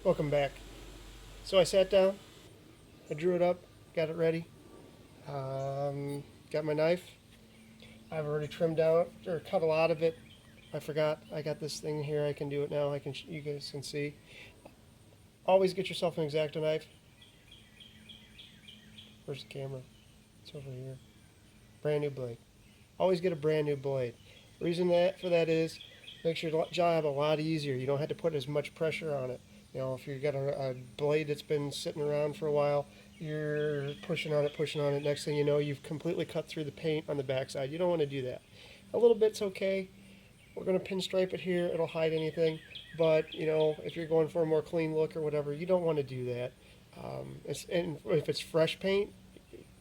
Welcome back. So I sat down, I drew it up, got it ready, got my knife. I've already trimmed out or cut a lot of it. I forgot I got this thing here. I can do it now. You guys can see. Always get yourself an X-Acto knife. Where's the camera? It's over here. Brand new blade. Always get a brand new blade. Reason that for that is makes your job a lot easier. You don't have to put as much pressure on it. You know, if you've got a blade that's been sitting around for a while, you're pushing on it, pushing on it. Next thing you know, you've completely cut through the paint on the backside. You don't want to do that. A little bit's okay. We're going to pinstripe it here. It'll hide anything. But, you know, if you're going for a more clean look or whatever, you don't want to do that. And if it's fresh paint,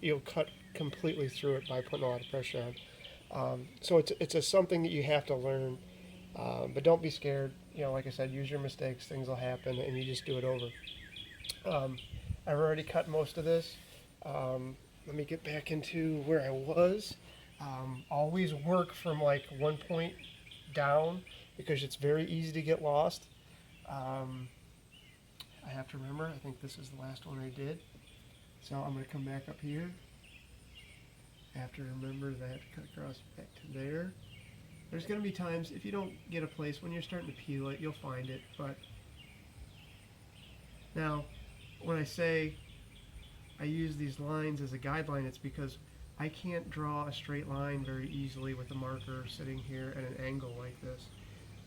you'll cut completely through it by putting a lot of pressure on. So it's something that you have to learn. But don't be scared. You know, like I said, use your mistakes. Things will happen, and you just do it over. I've already cut most of this. Let me get back into where I was. Always work from like one point down because it's very easy to get lost. I have to remember, I think this is the last one I did. So I'm going to come back up here. I have to remember that I have to cut across back to there. There's going to be times, if you don't get a place, when you're starting to peel it, you'll find it. But now, when I say I use these lines as a guideline, it's because I can't draw a straight line very easily with a marker sitting here at an angle like this.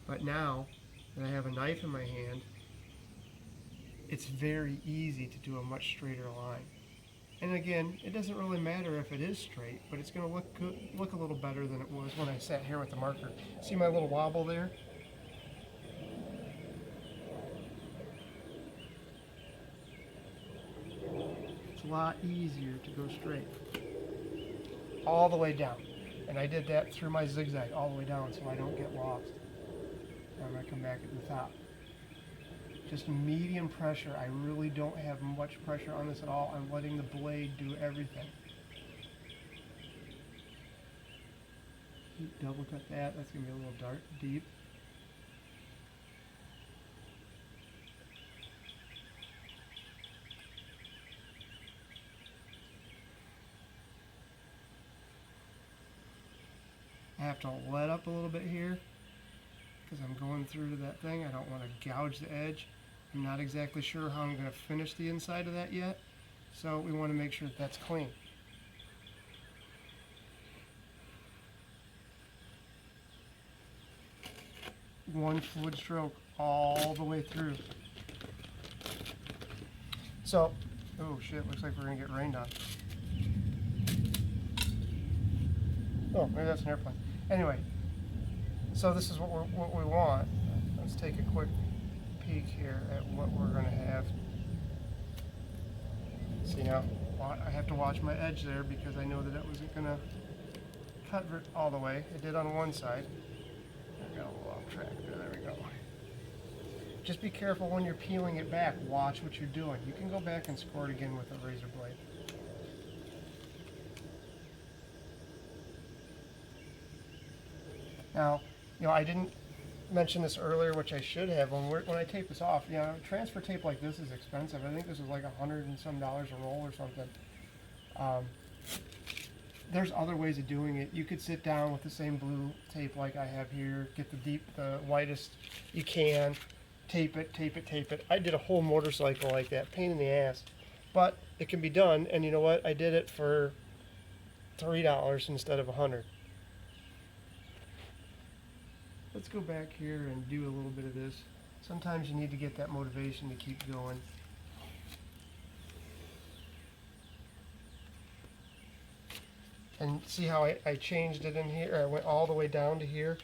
But now that I have a knife in my hand, it's very easy to do a much straighter line. And again, it doesn't really matter if it is straight, but it's going to look a little better than it was when I sat here with the marker. See my little wobble there? It's a lot easier to go straight. All the way down. And I did that through my zigzag all the way down so I don't get lost. Now I'm going to come back at the top. Just medium pressure. I really don't have much pressure on this at all. I'm letting the blade do everything. Double cut that. That's going to be a little dark, deep. I have to let up a little bit here because I'm going through to that thing. I don't want to gouge the edge. I'm not exactly sure how I'm going to finish the inside of that yet, so we want to make sure that that's clean. One fluid stroke all the way through. So, oh shit, looks like we're going to get rained on. Oh, maybe that's an airplane. Anyway, so this is what we want. Let's take a quick peek here at what we're going to have. See now, I have to watch my edge there because I know that it wasn't going to cut all the way. It did on one side. I got a little off track there. There we go. Just be careful when you're peeling it back. Watch what you're doing. You can go back and score it again with a razor blade. Now, you know, I didn't mention this earlier, which I should have. When I tape this off, you know, transfer tape like this is expensive. I think this is like $100 and some a roll or something. There's other ways of doing it. You could sit down with the same blue tape like I have here, get the whitest you can, tape it, tape it, tape it. I did a whole motorcycle like that, pain in the ass, but it can be done. And you know what? I did it for $3 instead of $100. Let's go back here and do a little bit of this. Sometimes you need to get that motivation to keep going. And see how I changed it in here? I went all the way down to here.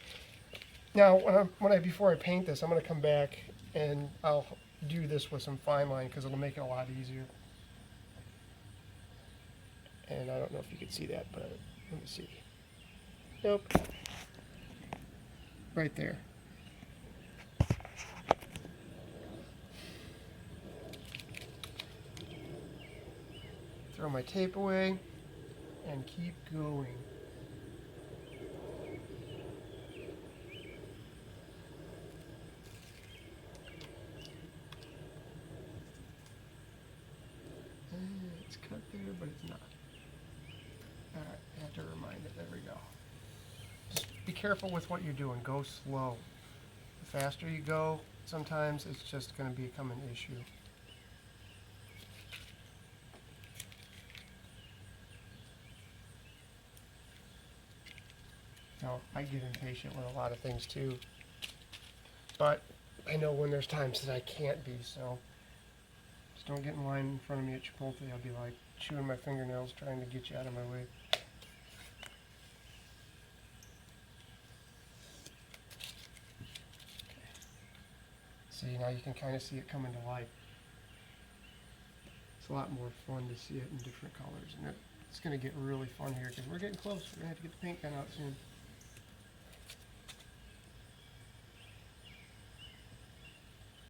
Now, before I paint this, I'm going to come back and I'll do this with some Fineline because it'll make it a lot easier. And I don't know if you can see that, but let me see. Nope. Right there. Throw my tape away and keep going. it's cut there, but it's not. Alright, I have to remind it. There we go. Just be careful with what you're doing. Go slow. The faster you go, sometimes it's just going to become an issue. Now, I get impatient with a lot of things too, but I know when there's times that I can't be, so just don't get in line in front of me at Chipotle. I'll be like chewing my fingernails trying to get you out of my way. See, now you can kind of see it coming to life. It's a lot more fun to see it in different colors, and it's going to get really fun here because we're getting close. We're going to have to get the paint gun out soon.